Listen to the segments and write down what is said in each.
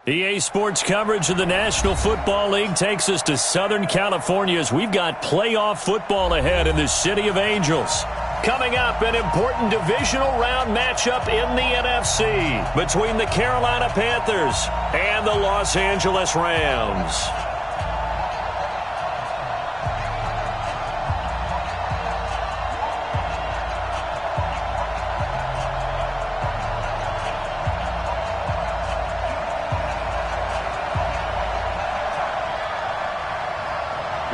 EA Sports coverage of the National Football League takes us to Southern California as we've got playoff football ahead in the City of Angels. Coming up, an important divisional round matchup in the NFC between the Carolina Panthers and the Los Angeles Rams.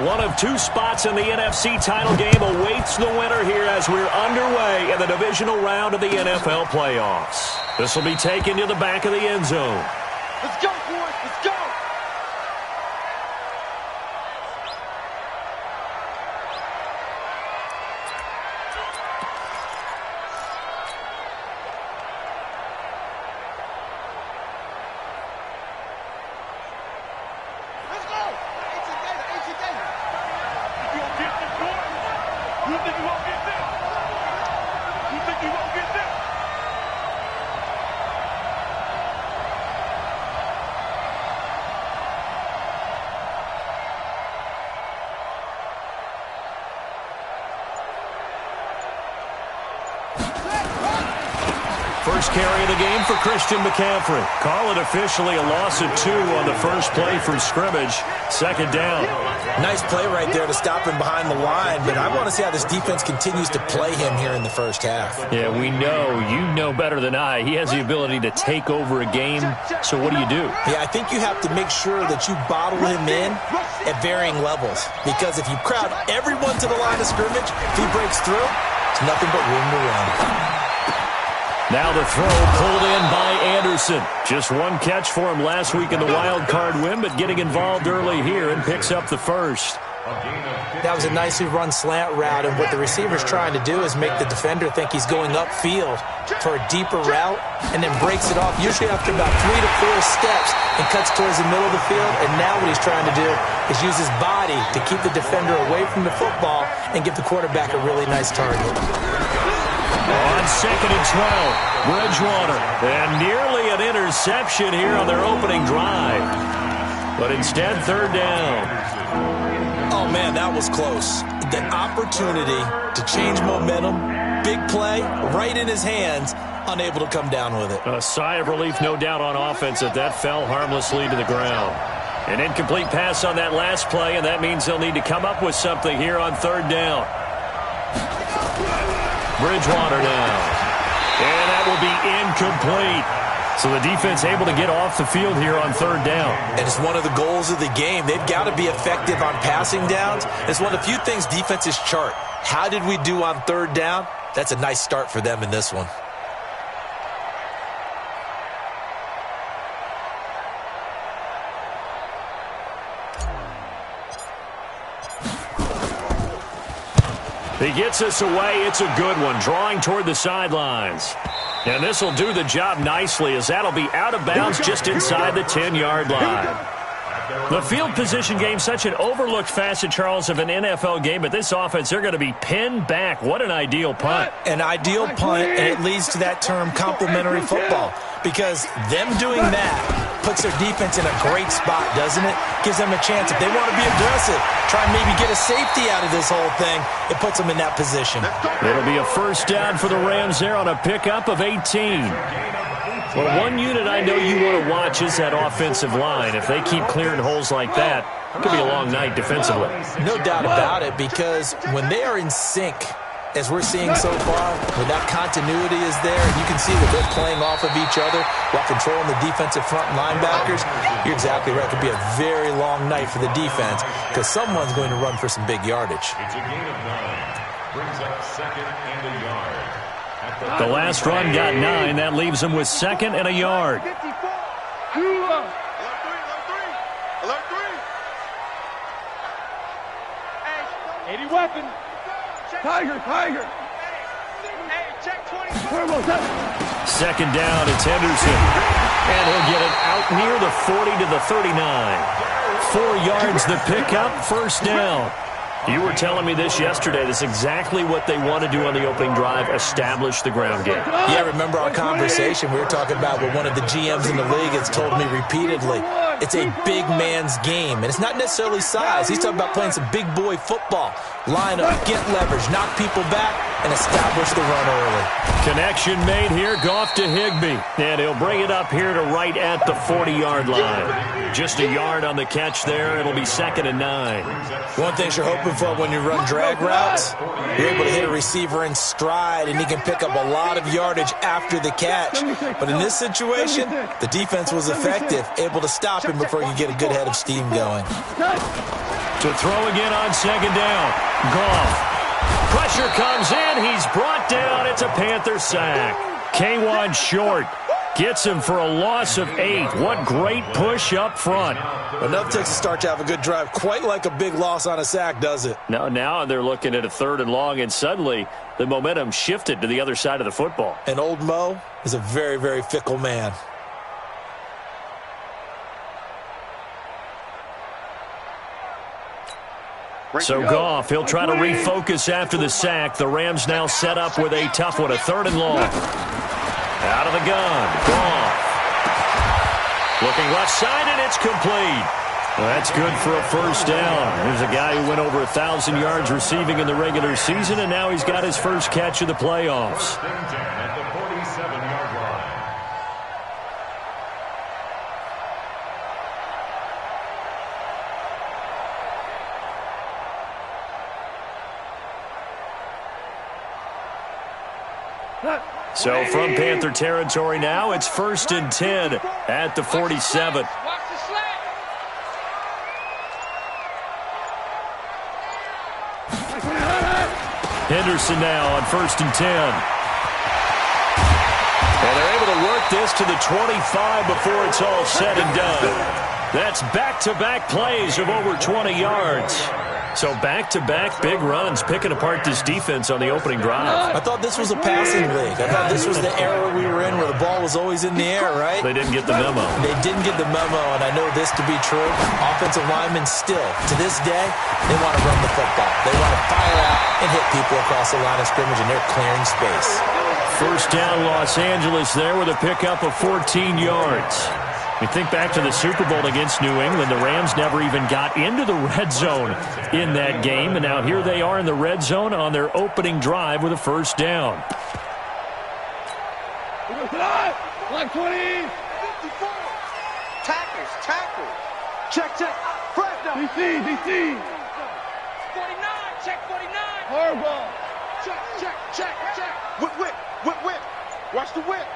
One of two spots in the NFC title game awaits the winner here as we're underway in the divisional round of the NFL playoffs. This will be taken to the back of the end zone. Let's go, boys. Let's go. First carry of the game for Christian McCaffrey. Call it officially a loss of 2 on the first play from scrimmage. Second down. Nice play right there to stop him behind the line, but I want to see how this defense continues to play him here in the first half. Yeah, we know. You know better than I. He has the ability to take over a game. So what do? Yeah, I think you have to make sure that you bottle him in at varying levels, because if you crowd everyone to the line of scrimmage, if he breaks through, it's nothing but room to run. Now the throw pulled in by Anderson. Just one catch for him last week in the wild card win, but getting involved early here and picks up the first. That was a nicely run slant route, and what the receiver's trying to do is make the defender think he's going upfield for a deeper route and then breaks it off, usually after about 3 to 4 steps, and cuts towards the middle of the field. And now what he's trying to do is use his body to keep the defender away from the football and give the quarterback a really nice target. On 2nd and 12, Bridgewater. And nearly an interception here on their opening drive. But instead, 3rd down. Oh, man, that was close. The opportunity to change momentum, big play, right in his hands, unable to come down with it. A sigh of relief, no doubt, on offense if that fell harmlessly to the ground. An incomplete pass on that last play, and that means they'll need to come up with something here on 3rd down. Bridgewater now. And that will be incomplete. So the defense able to get off the field here on 3rd down. And it's one of the goals of the game. They've got to be effective on passing downs. It's one of the few things defenses chart. How did we do on 3rd down? That's a nice start for them in this one. He gets us away. It's a good one, drawing toward the sidelines. And this will do the job nicely, as that'll be out of bounds just inside the 10-yard line. The field position game, such an overlooked facet, Charles, of an NFL game, but this offense, they're going to be pinned back. What an ideal punt. An ideal punt, and it leads to that term complementary football, because them doing that puts their defense in a great spot, doesn't it? Gives them a chance. If they want to be aggressive, try and maybe get a safety out of this whole thing, it puts them in that position. It'll be a 1st down for the Rams there on a pickup of 18. Well, one unit I know you want to watch is that offensive line. If they keep clearing holes like that, it could be a long night defensively. No doubt about it, because when they are in sync, as we're seeing so far, when that continuity is there, and you can see that they're playing off of each other while controlling the defensive front linebackers, you're exactly right. It could be a very long night for the defense, because someone's going to run for some big yardage. It's a gain of 9. Brings up 2nd and a yard. The last run got 9. That leaves them with 2nd and a yard. Alert 3. Alert 3. 80 weapon. Tiger. Hey, check 20. 2nd down, it's Henderson. And he'll get it out near the 40 to the 39. 4 yards the pickup, 1st down. You were telling me this yesterday. That's exactly what they want to do on the opening drive, establish the ground game. Yeah, remember our conversation? We were talking about what one of the GMs in the league has told me repeatedly. It's a big man's game, and it's not necessarily size. He's talking about playing some big boy football. Line up, get leverage, knock people back, and establish the run early. Connection made here. Goff to Higbee. And he'll bring it up here to right at the 40-yard line. Just a yard on the catch there. It'll be 2nd and 9. One thing you're hoping for when you run drag routes, you're able to hit a receiver in stride, and he can pick up a lot of yardage after the catch. But in this situation, the defense was effective, able to stop him before you get a good head of steam going. To throw again on 2nd down. Goff. Pressure comes in. He's brought down. It's a Panther sack. K1 short. Gets him for a loss of 8. What great push up front. Enough takes a start to have a good drive. Quite like a big loss on a sack, does it? Now they're looking at a 3rd and long, and suddenly the momentum shifted to the other side of the football. And old Mo is a very, very fickle man. So Goff, he'll try to refocus after the sack. The Rams now set up with a tough one, a 3rd and long. Out of the gun, Goff. Looking left side, and it's complete. Well, that's good for a 1st down. There's a guy who went over 1,000 yards receiving in the regular season, and now he's got his first catch of the playoffs. At the 47-yard line. So from Panther territory now, it's 1st and 10 at the 47. Henderson now on 1st and 10. And they're able to work this to the 25 before it's all said and done. That's back-to-back plays of over 20 yards. So back-to-back big runs, picking apart this defense on the opening drive. I thought this was a passing league. I thought this was the era we were in where the ball was always in the air, right? They didn't get the memo. They didn't get the memo, and I know this to be true. Offensive linemen still, to this day, they want to run the football. They want to fire out and hit people across the line of scrimmage, and they're clearing space. 1st down, Los Angeles there with a pickup of 14 yards. We think back to the Super Bowl against New England. The Rams never even got into the red zone in that game. And now here they are in the red zone on their opening drive with a 1st down. Like 20. 54. Tackles. Check. Fresno. DC. 49. Check 49. Horrible. Check. Whip. Watch the whip.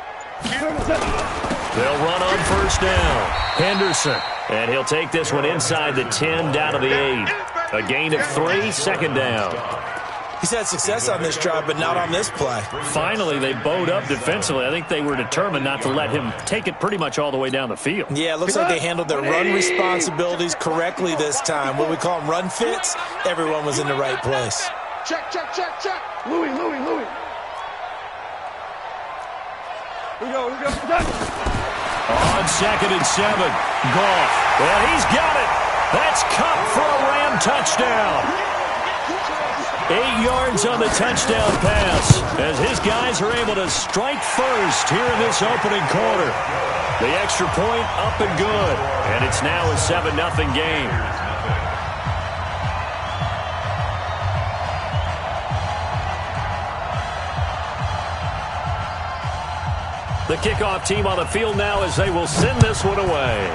They'll run on 1st down. Henderson. And he'll take this one inside the 10 down to the 8. A gain of 3, 2nd down. He's had success on this drive, but not on this play. Finally, they bowed up defensively. I think they were determined not to let him take it pretty much all the way down the field. Yeah, it looks like they handled their run responsibilities correctly this time. What we call them run fits, everyone was in the right place. Check. Louis. Here we go. On 2nd and 7, Goff. And he's got it. That's Cup for a Ram touchdown. 8 yards on the touchdown pass as his guys are able to strike first here in this opening quarter. The extra point up and good. And it's now a 7-0 game. The kickoff team on the field now as they will send this one away.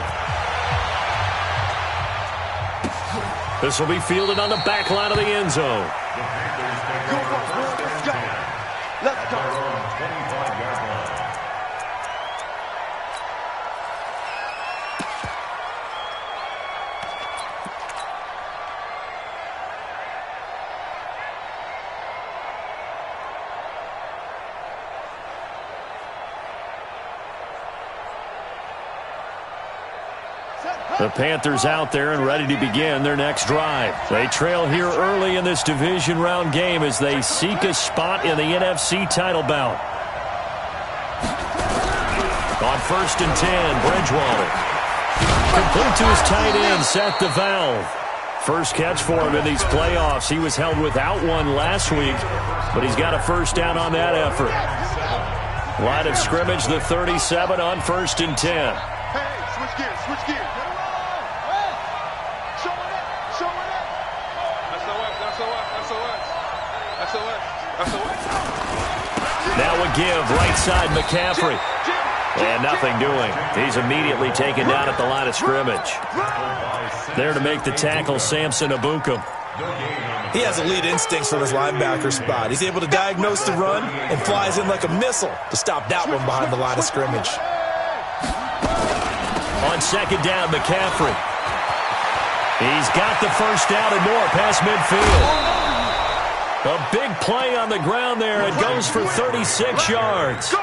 This will be fielded on the back line of the end zone. Let's go. The Panthers out there and ready to begin their next drive. They trail here early in this division round game as they seek a spot in the NFC title bout. On 1st and 10, Bridgewater. Complete to his tight end, Seth the Valve. First catch for him in these playoffs. He was held without one last week, but he's got a first down on that effort. Line of scrimmage, the 37 on 1st and 10. Hey, switch gears, switch gears. Show it up, show it up. That's the way. Now a give, right side McCaffrey. And nothing doing. He's immediately taken down at the line of scrimmage. There to make the tackle, Samson Abukum. He has elite instincts from his linebacker spot. He's able to diagnose the run and flies in like a missile to stop that one behind the line of scrimmage. On 2nd down, McCaffrey. He's got the first down and more past midfield. A big play on the ground there. It goes for 36 yards.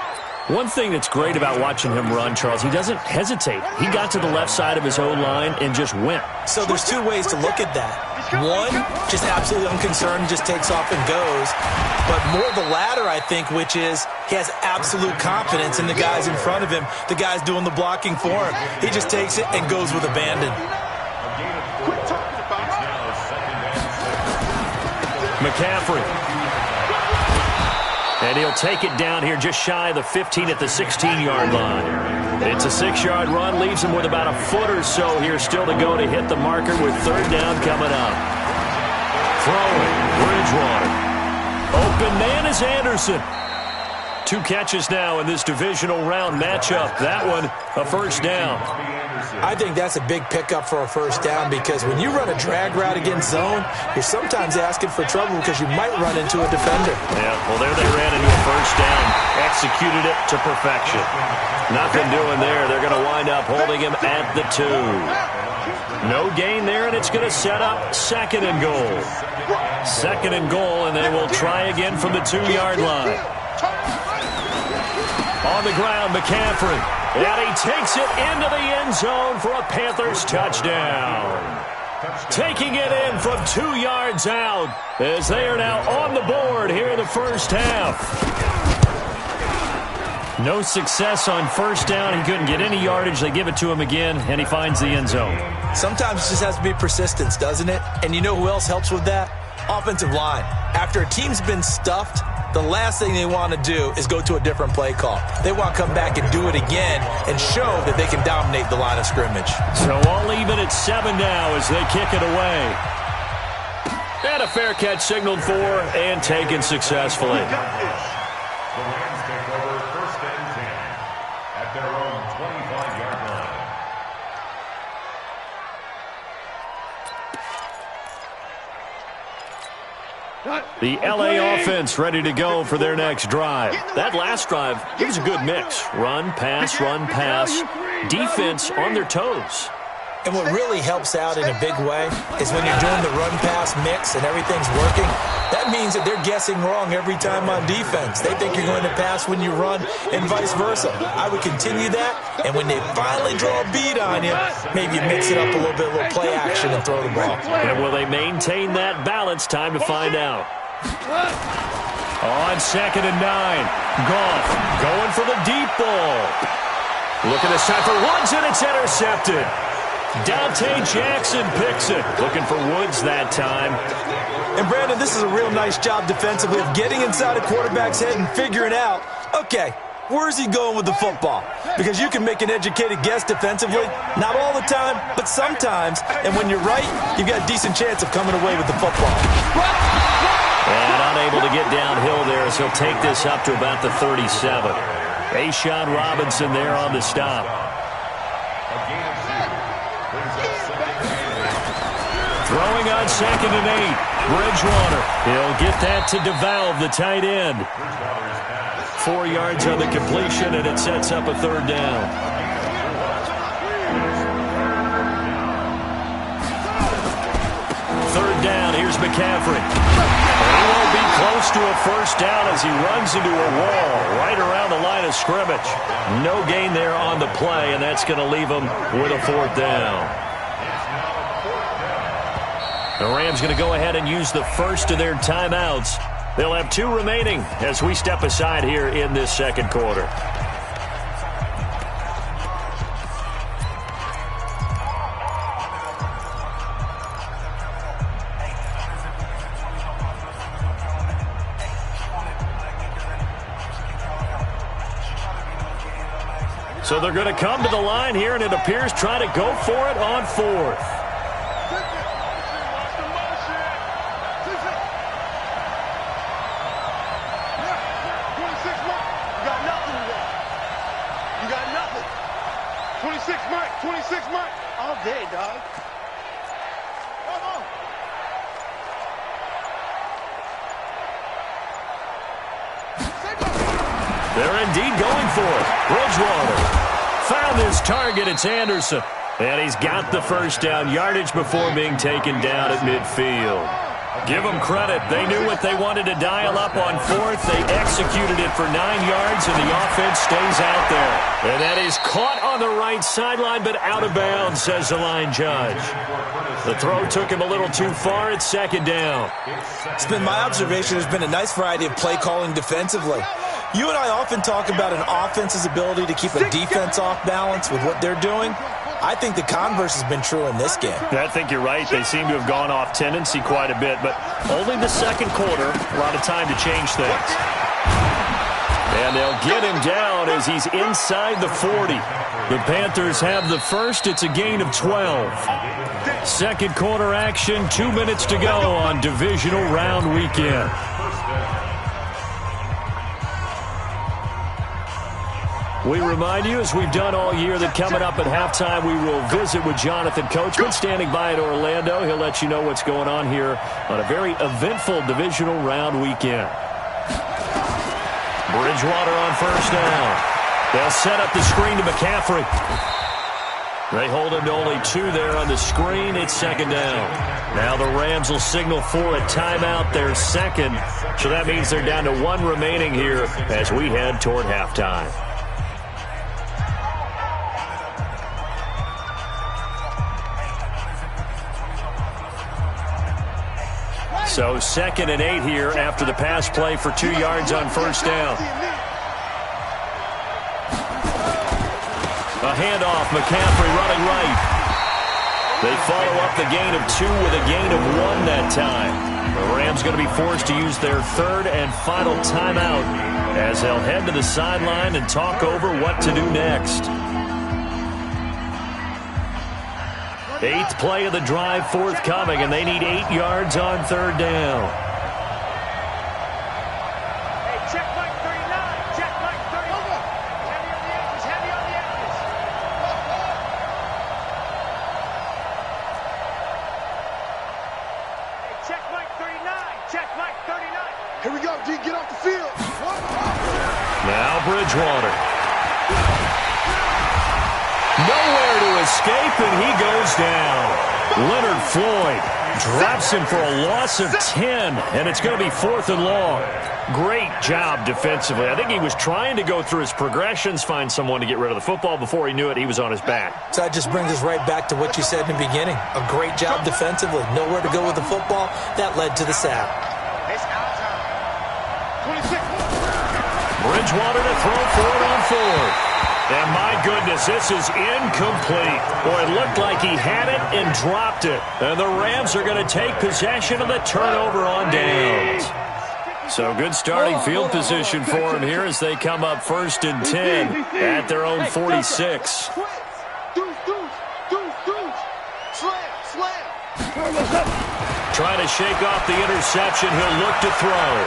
One thing that's great about watching him run, Charles, he doesn't hesitate. He got to the left side of his O-line and just went. So there's two ways to look at that. One, just absolutely unconcerned, just takes off and goes. But more the latter, I think, which is he has absolute confidence in the guys in front of him, the guys doing the blocking for him. He just takes it and goes with abandon. McCaffrey. And he'll take it down here just shy of the 15 at the 16-yard line. It's a 6-yard run, leaves him with about a foot or so here still to go to hit the marker with 3rd down coming up. Throwing, Bridgewater. Open man is Anderson. 2 catches now in this divisional round matchup. That one, a first down. I think that's a big pickup for a first down because when you run a drag route against zone, you're sometimes asking for trouble because you might run into a defender. Yeah, well, there they ran into a first down. Executed it to perfection. Nothing doing there. They're going to wind up holding him at the 2. No gain there, and it's going to set up 2nd and goal. 2nd and goal, and they will try again from the 2-yard line. On the ground, McCaffrey. And he takes it into the end zone for a Panthers touchdown. Taking it in from 2 yards out as they are now on the board here in the first half. No success on first down. He couldn't get any yardage. They give it to him again, and he finds the end zone. Sometimes it just has to be persistence, doesn't it? And you know who else helps with that? Offensive line. After a team's been stuffed, the last thing they want to do is go to a different play call. They want to come back and do it again and show that they can dominate the line of scrimmage. So all even at 7 now as they kick it away. And a fair catch signaled for and taken successfully. The Rams take over 1st and 10 at their own 25-yard line. The LA offense ready to go for their next drive. That last drive, it was a good mix. Run, pass, defense on their toes. And what really helps out in a big way is when you're doing the run-pass mix and everything's working, that means that they're guessing wrong every time on defense. They think you're going to pass when you run and vice versa. I would continue that, and when they finally draw a beat on you, maybe you mix it up a little bit, a little play action and throw the ball. And will they maintain that balance? Time to find out. On 2nd and 9, Goff going for the deep ball. Looking this time for Woods, and it's intercepted. Dante Jackson picks it. Looking for Woods that time. And, Brandon, this is a real nice job defensively of getting inside a quarterback's head and figuring out, okay, where's he going with the football? Because you can make an educated guess defensively. Not all the time, but sometimes. And when you're right, you've got a decent chance of coming away with the football. And unable to get downhill there as he'll take this up to about the 37. A'Shawn Robinson there on the stop. Throwing on 2nd and 8. Bridgewater. He'll get that to DeValve, the tight end. 4 yards on the completion, and it sets up a 3rd down. Third down, here's McCaffrey. He won't be close to a first down as he runs into a wall right around the line of scrimmage. No gain there on the play, and that's going to leave him with a 4th down. The Rams going to go ahead and use the first of their timeouts. They'll have 2 remaining as we step aside here in this 2nd quarter. So they're going to come to the line here, and it appears trying to go for it on fourth. You got nothing. 26 Mike, 26 Mike. All day, dog. Come on. They're indeed going for it. Bridgewater found his target. It's Anderson. And he's got the first down yardage before being taken down at midfield. Give them credit. They knew what they wanted to dial up on fourth. They executed it for 9 yards, and the offense stays out there. And that is caught on the right sideline, but out of bounds, says the line judge. The throw took him a little too far. It's second down. It's been my observation there's been a nice variety of play calling defensively. You and I often talk about an offense's ability to keep a defense off balance with what they're doing. I think the converse has been true in this game. I think you're right. They seem to have gone off tendency quite a bit, but only the second quarter. A lot of time to change things. And they'll get him down as he's inside the 40. The Panthers have the first. It's a gain of 12. Second quarter action, 2 minutes to go on divisional round weekend. We remind you, as we've done all year, that coming up at halftime, we will visit with Jonathan Coachman standing by in Orlando. He'll let you know what's going on here on a very eventful divisional round weekend. Bridgewater on first down. They'll set up the screen to McCaffrey. They hold him to only 2 there on the screen. It's second down. Now the Rams will signal for a timeout, their second. So that means they're down to 1 remaining here as we head toward halftime. So 2nd and 8 here after the pass play for 2 yards on first down. A handoff, McCaffrey running right. They follow up the gain of 2 with a gain of 1 that time. The Rams going to be forced to use their 3rd and final timeout as they'll head to the sideline and talk over what to do next. 8th play of the drive forthcoming, and they need 8 yards on third down. Hey, check Mike 39. Check Mike 39. Heavy on the edges. Heavy on the edges. Hey, check Mike 39. Check Mike 39. Here we go, D. Get off the field. Now Bridgewater. Nowhere to escape, and he goes down. Leonard Floyd drops him for a loss of 10, and it's going to be 4th and long. Great job defensively. I think he was trying to go through his progressions, find someone to get rid of the football. Before he knew it, he was on his back. So that just brings us right back to what you said in the beginning. A great job defensively. Nowhere to go with the football. That led to the sack. It's out time. 26. Bridgewater to throw for it on 4th. And my goodness, this is incomplete. Boy, it looked like he had it and dropped it. And the Rams are going to take possession of the turnover on downs. So good starting field position for him here as they come up 1st and 10 at their own 46. Trying to shake off the interception. He'll look to throw.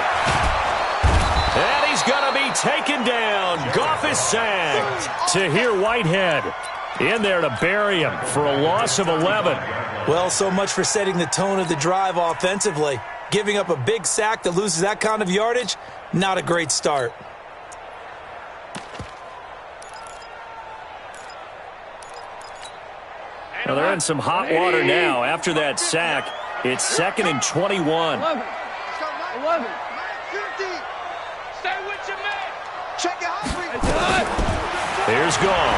And he's going to be taken down. Goff is sacked. Tahir Whitehead in there to bury him for a loss of 11. Well, so much for setting the tone of the drive offensively. Giving up a big sack that loses that kind of yardage, not a great start. Well, they're in some hot water now. After that sack, it's 2nd and 21. 11. Stay with your man. Check it out. Here's Goff.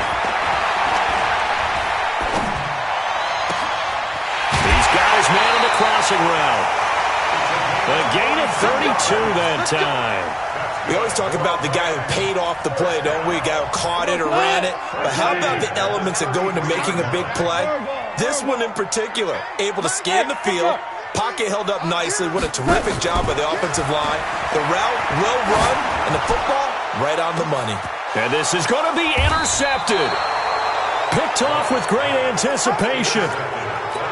He's got his man in the crossing route. A gain of 32 that time. We always talk about the guy who paid off the play, don't we? A guy who caught it or ran it. But how about the elements that go into making a big play? This one in particular, able to scan the field, pocket held up nicely. What a terrific job by the offensive line. The route well run, and the football right on the money. And this is going to be intercepted. Picked off with great anticipation.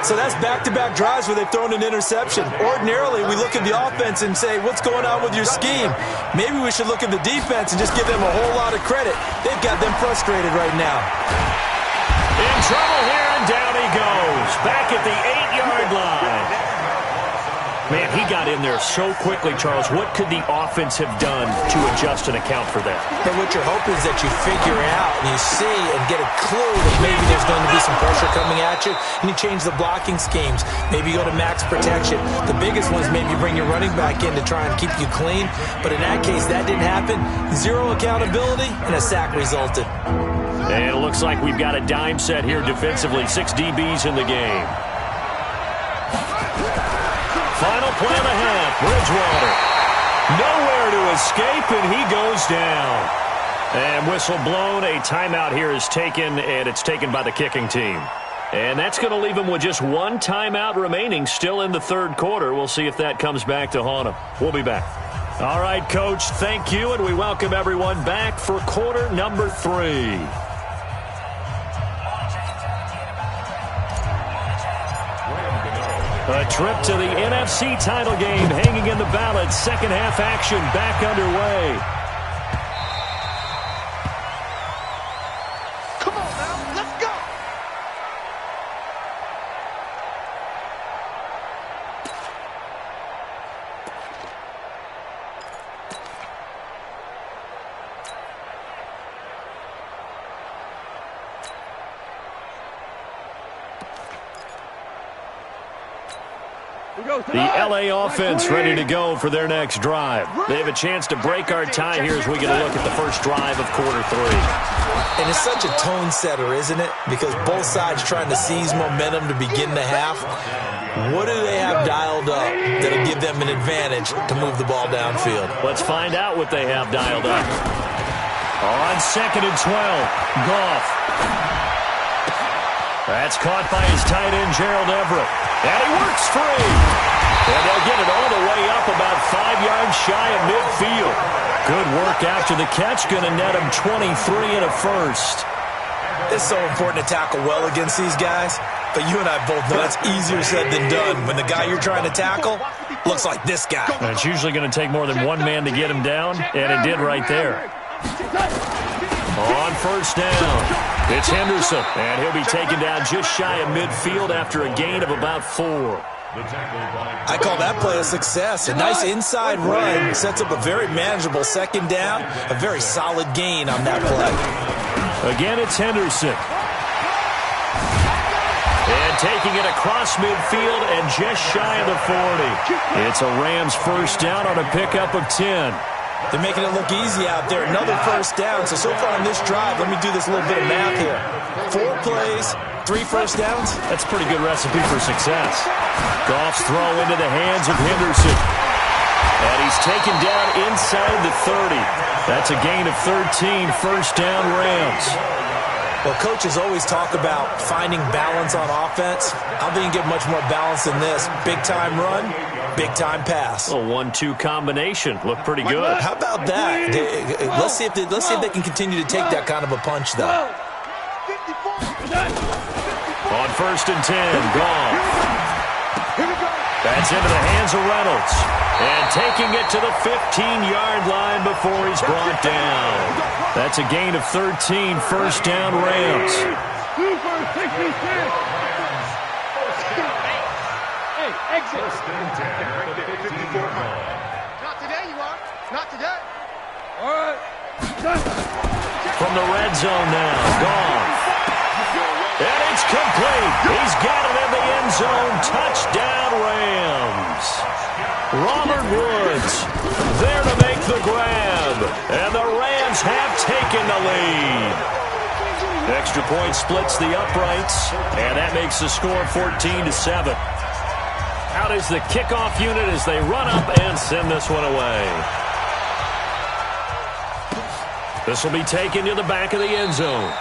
So that's back-to-back drives where they've thrown an interception. Ordinarily, we look at the offense and say, what's going on with your scheme? Maybe we should look at the defense and just give them a whole lot of credit. They've got them frustrated right now. In trouble here, and down he goes. Back at the 8-yard line. Man, he got in there so quickly, Charles. What could the offense have done to adjust and account for that? But what you're hoping is that you figure out and you see and get a clue that maybe there's going to be some pressure coming at you, and you change the blocking schemes. Maybe you go to max protection. The biggest one is maybe bring your running back in to try and keep you clean. But in that case, that didn't happen. Zero accountability, and a sack resulted. And it looks like we've got a dime set here defensively. 6 DBs in the game. Final play of the half. Bridgewater. Nowhere to escape, and he goes down. And whistle blown. A timeout here is taken, and it's taken by the kicking team. And that's going to leave him with just one timeout remaining still in the third quarter. We'll see if that comes back to haunt him. We'll be back. All right, Coach, thank you, and we welcome everyone back for quarter number 3. A trip to the NFC title game hanging in the balance. Second half action back underway. Come on now, let's go. The LA offense ready to go for their next drive. They have a chance to break our tie here as we get a look at the first drive of quarter 3. And it's such a tone setter, isn't it? Because both sides trying to seize momentum to begin the half. What do they have dialed up that'll give them an advantage to move the ball downfield? Let's find out what they have dialed up. On 2nd and 12, Goff. That's caught by his tight end, Gerald Everett. And he works free. And they'll get it all the way up about 5 yards shy of midfield. Good work after the catch. Going to net him 23 and a first. It's so important to tackle well against these guys. But you and I both know that's easier said than done. When the guy you're trying to tackle looks like this guy. And it's usually going to take more than one man to get him down. And it did right there. On first down, it's Henderson, and he'll be taken down just shy of midfield after a gain of about 4. I call that play a success. A nice inside run sets up a very manageable second down, a very solid gain on that play. Again, it's Henderson. And taking it across midfield and just shy of the 40. It's a Rams first down on a pickup of 10. They're making it look easy out there. Another first down. So far on this drive, let me do this little bit of math here. 4 plays, 3 first downs. That's a pretty good recipe for success. Goff's throw into the hands of Henderson. And he's taken down inside the 30. That's a gain of 13, first down Rams. Well, coaches always talk about finding balance on offense. I don't think you can get much more balance than this. Big-time run, big-time pass. A 1-2 combination. Looked pretty good. How about that? Let's see if they can continue to take that kind of a punch, though. On first and 10, Goff. That's into the hands of Reynolds. And taking it to the 15-yard line before he's brought down. That's a gain of 13, first down Rams. Hey, exit. Not today, you are. Not today. All right. From the red zone now, Goff. And it's complete. He's got it in the end zone. Touchdown, Rams. Robert Woods there to make the grab. And the Rams have taken the lead. Extra point splits the uprights. And that makes the score 14-7. Out is the kickoff unit as they run up and send this one away. This will be taken to the back of the end zone.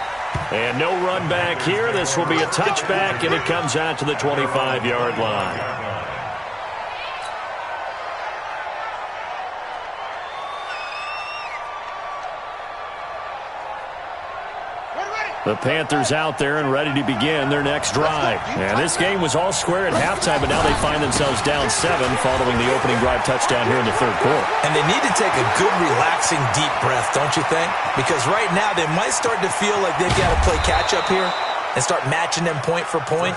And no run back here. This will be a touchback, and it comes out to the 25-yard line. The Panthers out there and ready to begin their next drive. And this game was all square at halftime, but now they find themselves down 7 following the opening drive touchdown here in the third quarter. And they need to take a good, relaxing, deep breath, don't you think? Because right now they might start to feel like they've got to play catch-up here and start matching them point for point,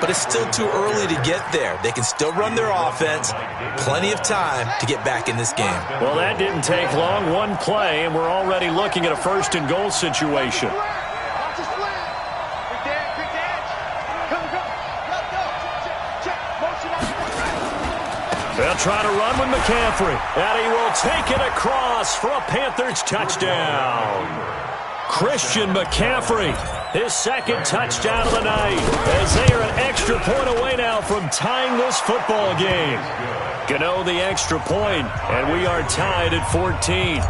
but it's still too early to get there. They can still run their offense. Plenty of time to get back in this game. Well, that didn't take long. One play, and we're already looking at a first-and-goal situation. They'll try to run with McCaffrey, and he will take it across for a Panthers touchdown. Christian McCaffrey, his second touchdown of the night, as they are an extra point away now from tying this football game. Gano the extra point, and we are tied at 14.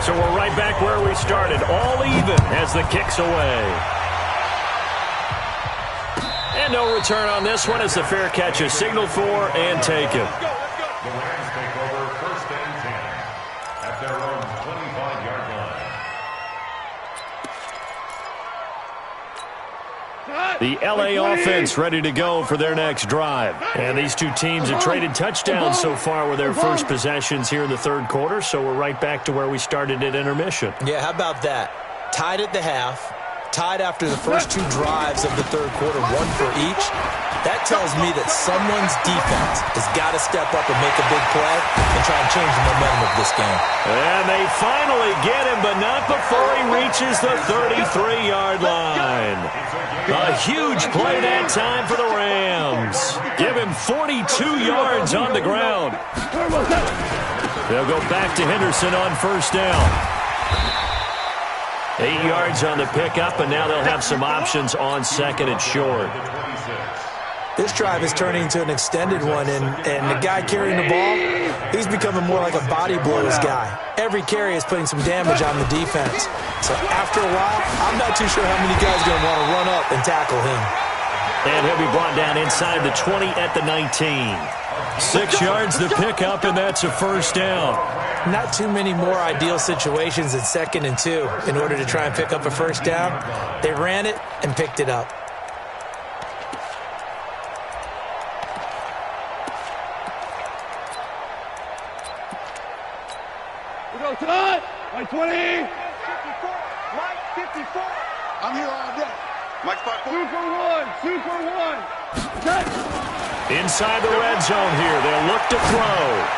So we're right back where we started, all even as the kick's away. And no return on this one as the fair catch is signaled for and taken. The Rams take over first and 10 at their own 25-yard line. The LA offense ready to go for their next drive. And these two teams have traded touchdowns so far with their first possessions here in the third quarter, so we're right back to where we started at intermission. Yeah, how about that? Tied at the half. Tied after the first two drives of the third quarter, one for each. That tells me that someone's defense has got to step up and make a big play and try and change the momentum of this game. And they finally get him, but not before he reaches the 33-yard line. A huge play that time for the Rams. Give him 42 yards on the ground. They'll go back to Henderson on first down. 8 yards on the pickup, and now they'll have some options on second and short. This drive is turning into an extended one, and the guy carrying the ball, he's becoming more like a body blows guy. Every carry is putting some damage on the defense. So after a while, I'm not too sure how many guys are going to want to run up and tackle him. And he'll be brought down inside the 20 at the 19. 6 yards to pick up, and that's a first down. Not too many more ideal situations at 2nd and 2 in order to try and pick up a first down. They ran it and picked it up. We go tonight. Mike 20. 54. Mike 54. I'm here all day. Mike 5. 2 for 1. 2 for 1. Touch. Inside the red zone here. They'll look to throw.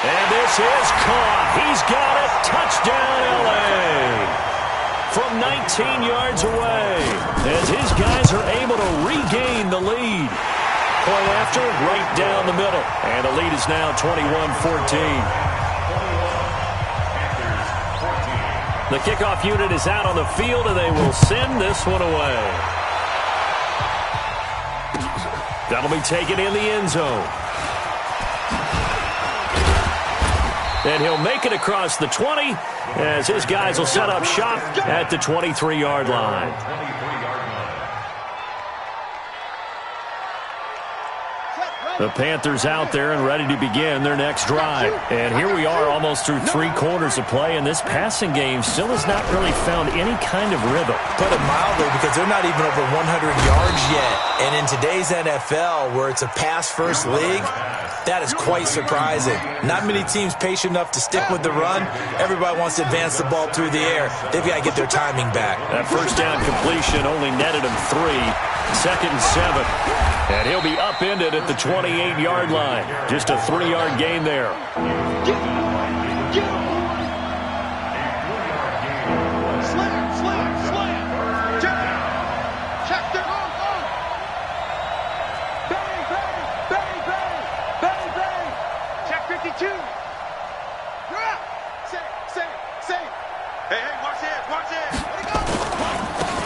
And this is caught. He's got it. Touchdown, L.A. From 19 yards away as his guys are able to regain the lead. Point after, right down the middle. And the lead is now 21-14. The kickoff unit is out on the field, and they will send this one away. That'll be taken in the end zone. And he'll make it across the 20 as his guys will set up shop at the 23-yard line. The Panthers out there and ready to begin their next drive. And here we are almost through 3 quarters of play, and this passing game still has not really found any kind of rhythm. Put it mildly, because they're not even over 100 yards yet. And in today's NFL, where it's a pass-first league, that is quite surprising. Not many teams patient enough to stick with the run. Everybody wants to advance the ball through the air. They've got to get their timing back. That first down completion only netted him 3. 2nd and 7. And he'll be upended at the 28-yard line. Just a 3-yard gain there.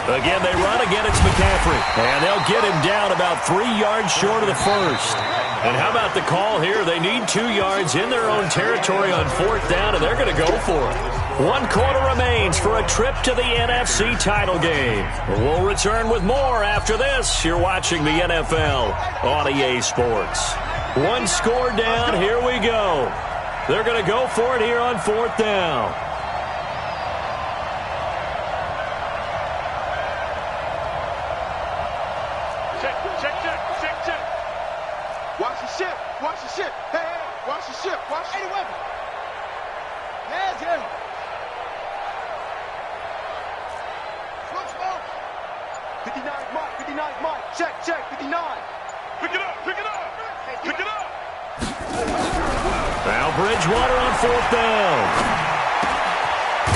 Again, they run. Again, it's McCaffrey. And they'll get him down about 3 yards short of the first. And how about the call here? They need 2 yards in their own territory on 4th down, and they're going to go for it. 1 quarter remains for a trip to the NFC title game. We'll return with more after this. You're watching the NFL on EA Sports. 1 score down. Here we go. They're going to go for it here on 4th down. Check. Watch the ship. Hey, watch the ship. Watch the weapon. Hands in. Switch smoke. 59 Mike. Check, 59. Pick it up. Now Bridgewater on 4th down.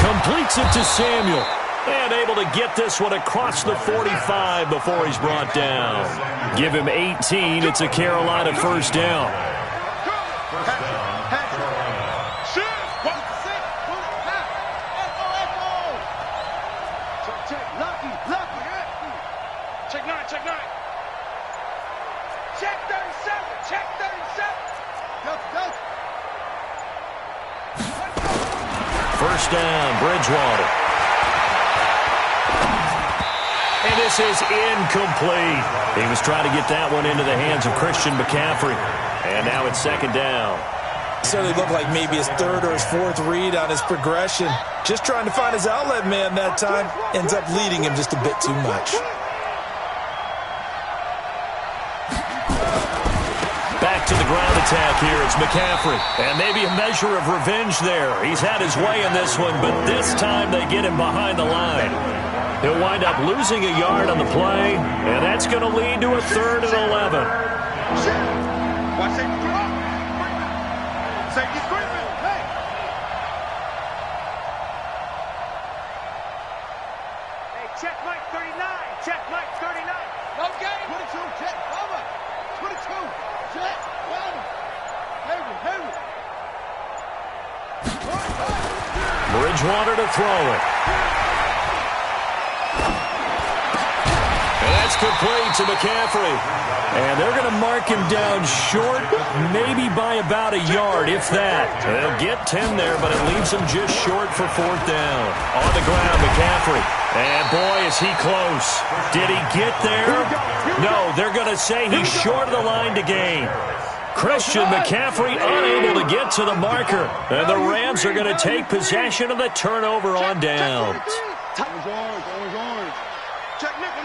Completes it to Samuel. And able to get this one across the 45 before he's brought down. Give him 18. It's a Carolina 1st down. Check 9. Check 37. Go. 1st down, Bridgewater. And this is incomplete. He was trying to get that one into the hands of Christian McCaffrey. And now it's 2nd down. Certainly looked like maybe his 3rd or his 4th read on his progression. Just trying to find his outlet man that time. Ends up leading him just a bit too much. Back to the ground attack here. It's McCaffrey. And maybe a measure of revenge there. He's had his way in this one, but this time they get him behind the line. He'll wind up losing a yard on the play, and that's going to lead to a 3rd and 11. Watch safety creep. Safety's creeping. Hey. Hey, check Mike 39. Check Mike 39. Okay. 22. Check. Over. 22. Check. Over. Henry. Bridgewater to throw it. And that's complete to McCaffrey. And they're going to mark him down short, maybe by about a yard, if that. They'll get 10 there, but it leaves him just short for 4th down. On the ground, McCaffrey. And boy, is he close. Did he get there? No, they're going to say he's short of the line to gain. Christian McCaffrey unable to get to the marker. And the Rams are going to take possession of the turnover on downs. Orange. Check nickel.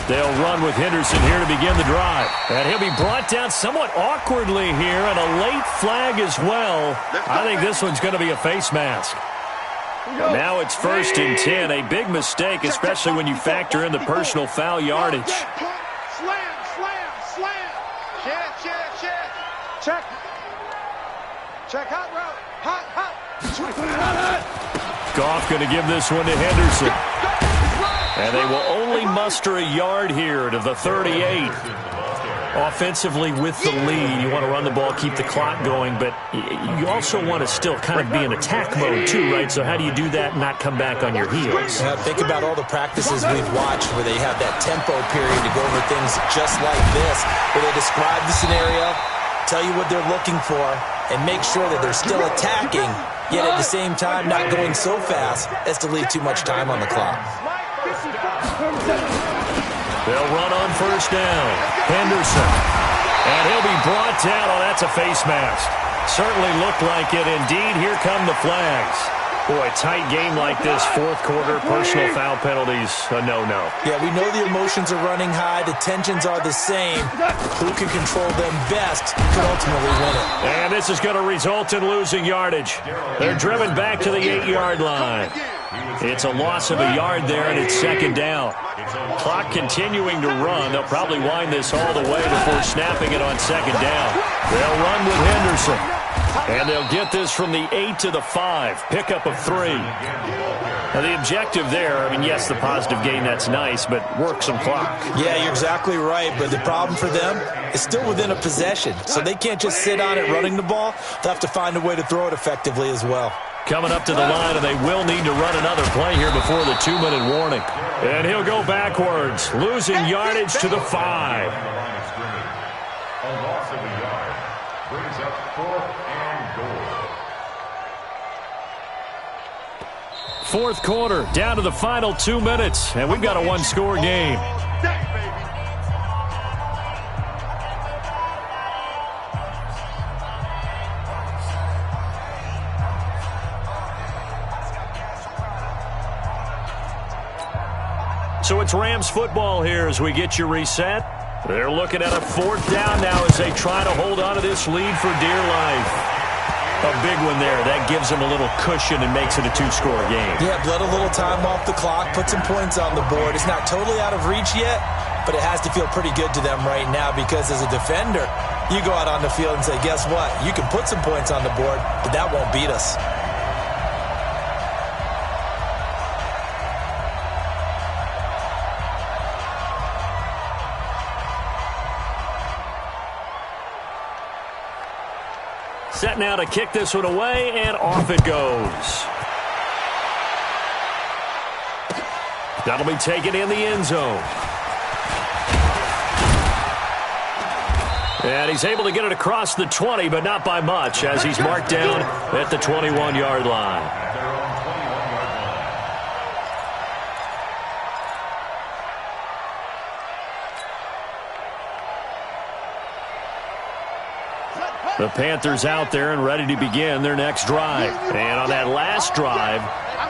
They'll run with Henderson here to begin the drive. And he'll be brought down somewhat awkwardly here, and a late flag as well. I think this one's going to be a face mask. Now it's 1st and 10. A big mistake, especially when you factor in the personal foul yardage. Slam. Check hot route. Hot. Goff going to give this one to Henderson. And they will only muster a yard here to the 38. Offensively with the lead, you want to run the ball, keep the clock going, but you also want to still kind of be in attack mode too, right? So how do you do that and not come back on your heels? Think about all the practices we've watched where they have that tempo period to go over things just like this, where they describe the scenario, tell you what they're looking for, and make sure that they're still attacking, yet at the same time not going so fast as to leave too much time on the clock. They'll run on 1st down. Henderson. And he'll be brought down. Oh, that's a face mask. Certainly looked like it. Indeed, here come the flags. Boy, tight game like this, 4th quarter, personal foul penalties, a no-no. Yeah, we know the emotions are running high. The tensions are the same. Who can control them best could ultimately win it. And this is going to result in losing yardage. They're driven back to the 8-yard line. It's a loss of a yard there, and it's 2nd down. Clock continuing to run. They'll probably wind this all the way before snapping it on 2nd down. They'll run with Henderson. And they'll get this from the 8 to the 5. Pickup of 3. Now, the objective there, I mean, yes, the positive gain, that's nice, but work some clock. Yeah, you're exactly right, but the problem for them is still within a possession, so they can't just sit on it running the ball. They'll have to find a way to throw it effectively as well. Coming up to the line, and they will need to run another play here before the 2-minute warning. And he'll go backwards, losing yardage to the 5. A loss of a yard brings up 4th and goal. 4th quarter, down to the final 2 minutes, and we've got a one-score game. So it's Rams football here as we get you reset. They're looking at a 4th down now as they try to hold on to this lead for dear life. A big one there. That gives them a little cushion and makes it a 2-score game. Yeah, bled a little time off the clock, put some points on the board. It's not totally out of reach yet, but it has to feel pretty good to them right now because as a defender, you go out on the field and say, guess what? You can put some points on the board, but that won't beat us. Set now to kick this one away, and off it goes. That'll be taken in the end zone. And he's able to get it across the 20, but not by much, as he's marked down at the 21-yard line. The Panthers out there and ready to begin their next drive. And on that last drive,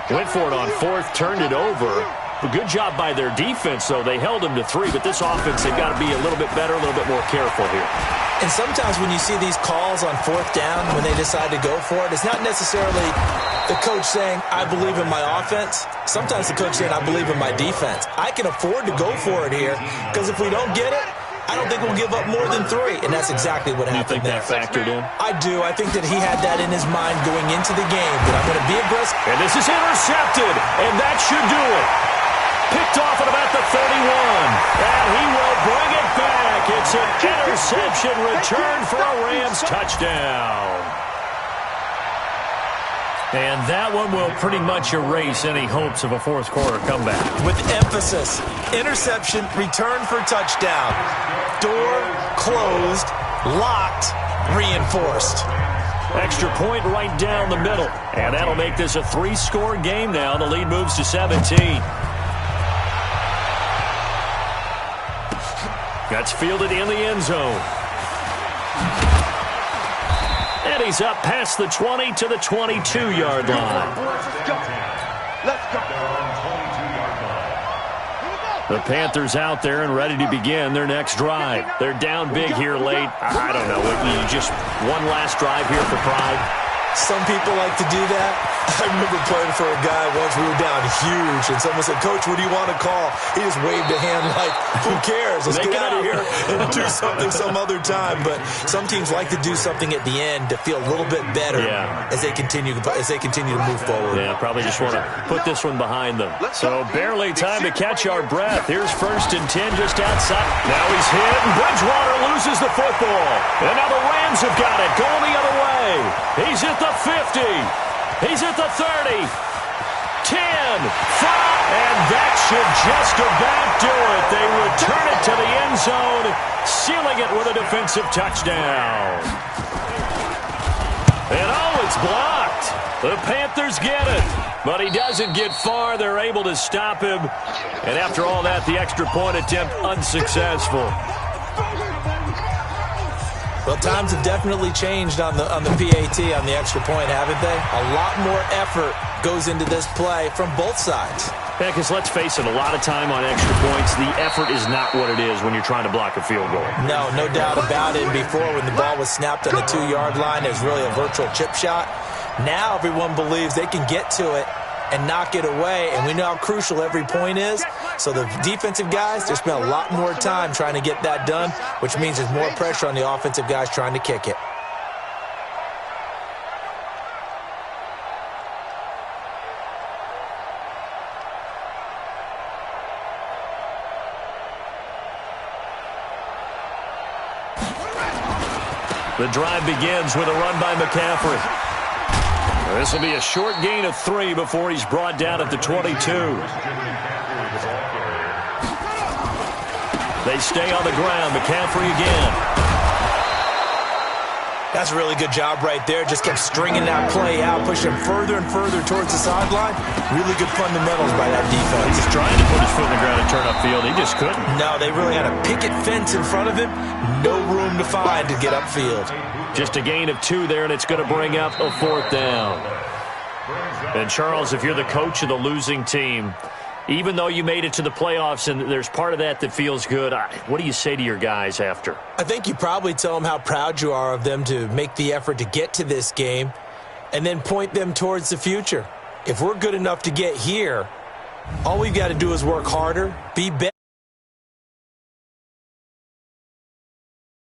went for it on 4th, turned it over. A good job by their defense, though. They held them to 3, but this offense, they've got to be a little bit better, a little bit more careful here. And sometimes when you see these calls on 4th down, when they decide to go for it, it's not necessarily the coach saying, I believe in my offense. Sometimes the coach saying, I believe in my defense. I can afford to go for it here, because if we don't get it, I don't think we'll give up more than 3, and that's exactly what happened there. You think that factored in? I do. I think that he had that in his mind going into the game, that I'm going to be aggressive. And this is intercepted, and that should do it. Picked off at about the 31, and he will bring it back. It's an interception return for a Rams touchdown. And that one will pretty much erase any hopes of a 4th quarter comeback. With emphasis, interception, return for touchdown. Door closed, locked, reinforced. Extra point right down the middle. And that'll make this a 3-score game now. The lead moves to 17. That's fielded in the end zone. And he's up past the 20 to the 22-yard line. Let's go. The Panthers out there and ready to begin their next drive. They're down big here late. I don't know. Just one last drive here for pride. Some people like to do that. I remember playing for a guy once. We were down huge, and someone said, Coach, what do you want to call? He just waved a hand like, who cares? Let's get out of here and do something some other time. But some teams like to do something at the end to feel a little bit better as they continue to move forward. Yeah, probably just want to put this one behind them. So barely time to catch our breath. Here's 1st and 10 just outside. Now he's hit, and Bridgewater loses the football. And now the Rams have got it, going the other way. He's at the 50. He's at the 30, 10, 5, and that should just about do it. They return it to the end zone, sealing it with a defensive touchdown. And it's blocked. The Panthers get it, but he doesn't get far. They're able to stop him, and after all that, the extra point attempt unsuccessful. Well, times have definitely changed on the PAT, on the extra point, haven't they? A lot more effort goes into this play from both sides. Yeah, because let's face it, a lot of time on extra points, the effort is not what it is when you're trying to block a field goal. No doubt about it. Before, when the ball was snapped on the 2-yard line, it was really a virtual chip shot. Now everyone believes they can get to it and knock it away, and we know how crucial every point is. So the defensive guys, they spend a lot more time trying to get that done, which means there's more pressure on the offensive guys trying to kick it. The drive begins with a run by McCaffrey. This will be a short gain of 3 before he's brought down at the 22. They stay on the ground. McCaffrey again. That's a really good job right there. Just kept stringing that play out, pushing him further and further towards the sideline. Really good fundamentals by that defense. He was trying to put his foot in the ground and turn upfield. He just couldn't. No, they really had a picket fence in front of him. No room to find to get upfield. Just a gain of 2 there, and it's going to bring up a 4th down. And, Charles, if you're the coach of the losing team, Even though you made it to the playoffs and there's part of that feels good, what do you say to your guys after? I think you probably tell them how proud you are of them to make the effort to get to this game and then point them towards the future. If we're good enough to get here, all we've got to do is work harder, be better.